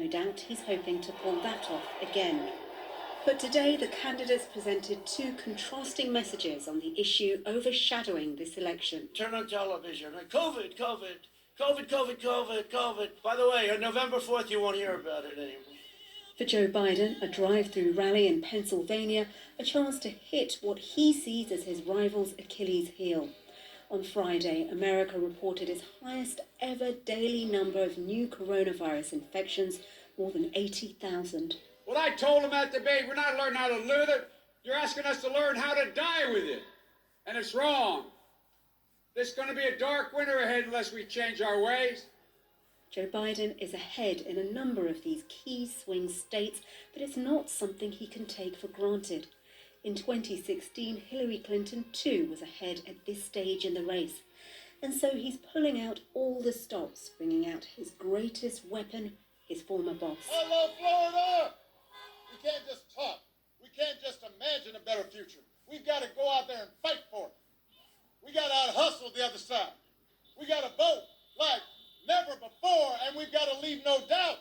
doubt he's hoping to pull that off again. But today the candidates presented two contrasting messages on the issue overshadowing this election. Turn on television, COVID, COVID, COVID, COVID, COVID, COVID. By the way, on November 4th, you won't hear about it anymore. For Joe Biden, a drive-through rally in Pennsylvania, a chance to hit what he sees as his rival's Achilles heel. On Friday, America reported its highest ever daily number of new coronavirus infections, more than 80,000. What I told him at the debate, we're not learning how to live with it. You're asking us to learn how to die with it. And it's wrong. There's going to be a dark winter ahead unless we change our ways. Joe Biden is ahead in a number of these key swing states, but it's not something he can take for granted. In 2016, Hillary Clinton too was ahead at this stage in the race. And so he's pulling out all the stops, bringing out his greatest weapon, his former boss. Hello, Florida! We can't just talk. We can't just imagine a better future. We've got to go out there and fight for it. We got to out-hustle the other side. We got to vote like never before, and we've got to leave no doubt.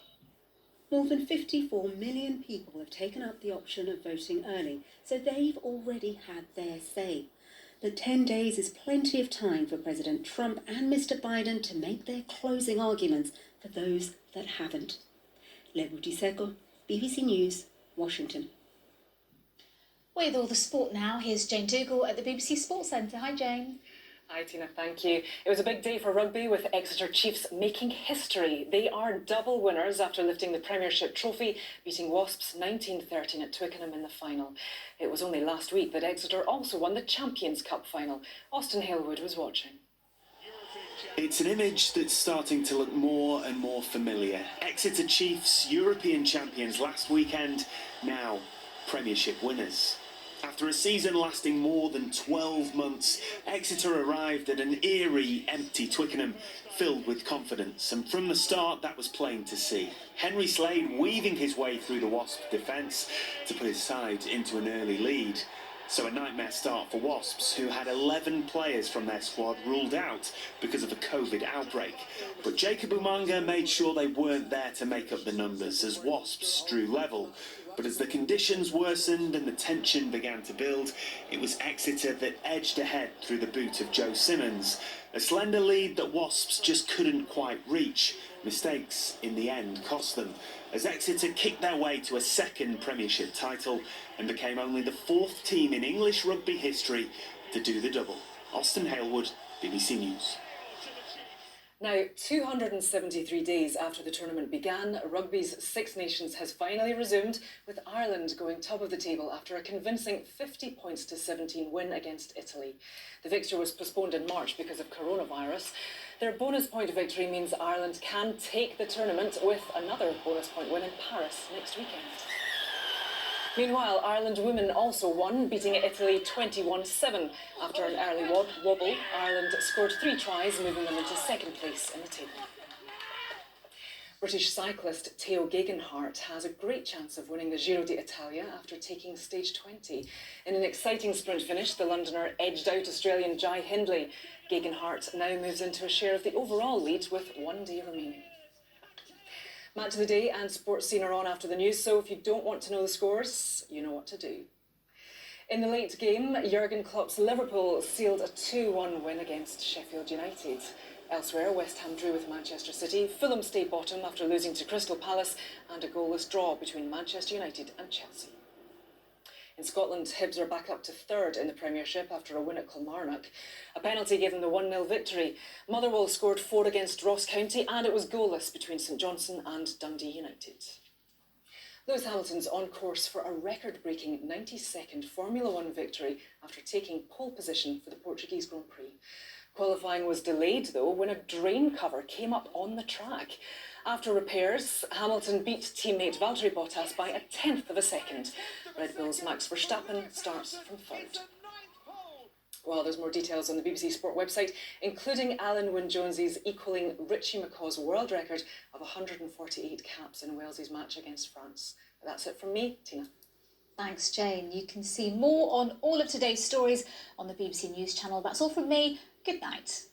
More than 54 million people have taken up the option of voting early, so they've already had their say. But 10 days is plenty of time for President Trump and Mr. Biden to make their closing arguments for those that haven't. Lebu Diseko, BBC News, Washington. With all the sport now, here's Jane Dougal at the BBC Sports Centre. Hi, Jane. Hi, Tina, thank you. It was a big day for rugby with Exeter Chiefs making history. They are double winners after lifting the Premiership trophy, beating Wasps 19-13 at Twickenham in the final. It was only last week that Exeter also won the Champions Cup final. Austin Halewood was watching. It's an image that's starting to look more and more familiar. Exeter Chiefs, European champions last weekend, now Premiership winners. After a season lasting more than 12 months, Exeter arrived at an eerie, empty Twickenham, filled with confidence, and from the start that was plain to see. Henry Slade weaving his way through the Wasps defence to put his side into an early lead. So a nightmare start for Wasps, who had 11 players from their squad ruled out because of a COVID outbreak. But Jacob Umanga made sure they weren't there to make up the numbers as Wasps drew level. But as the conditions worsened and the tension began to build, it was Exeter that edged ahead through the boot of Joe Simmons. A slender lead that Wasps just couldn't quite reach. Mistakes in the end cost them, as Exeter kicked their way to a second Premiership title and became only the fourth team in English rugby history to do the double. Austin Halewood, BBC News. Now, 273 days after the tournament began, rugby's Six Nations has finally resumed, with Ireland going top of the table after a convincing 50-17 win against Italy. The fixture was postponed in March because of coronavirus. Their bonus point victory means Ireland can take the tournament with another bonus point win in Paris next weekend. Meanwhile, Ireland women also won, beating Italy 21-7. After an early wobble, Ireland scored 3 tries, moving them into second place in the table. British cyclist Theo Gegenhardt has a great chance of winning the Giro d'Italia after taking stage 20. In an exciting sprint finish, the Londoner edged out Australian Jai Hindley. Gegenhardt now moves into a share of the overall lead with 1 day remaining. Match of the day and sports scene are on after the news, so if you don't want to know the scores, you know what to do. In the late game, Jurgen Klopp's Liverpool sealed a 2-1 win against Sheffield United. Elsewhere, West Ham drew with Manchester City, Fulham stayed bottom after losing to Crystal Palace, and a goalless draw between Manchester United and Chelsea. In Scotland, Hibs are back up to third in the Premiership after a win at Kilmarnock. A penalty gave them the 1-0 victory. Motherwell scored 4 against Ross County, and it was goalless between St Johnstone and Dundee United. Lewis Hamilton's on course for a record-breaking 92nd Formula One victory after taking pole position for the Portuguese Grand Prix. Qualifying was delayed, though, when a drain cover came up on the track. After repairs, Hamilton beat teammate Valtteri Bottas by 1/10 of a second. Red Bull's Max Verstappen starts from third. Well, there's more details on the BBC Sport website, including Alan Wynne-Jones's equalling Richie McCaw's world record of 148 caps in Wales's match against France. But that's it from me, Tina. Thanks, Jane. You can see more on all of today's stories on the BBC News channel. That's all from me. Good night.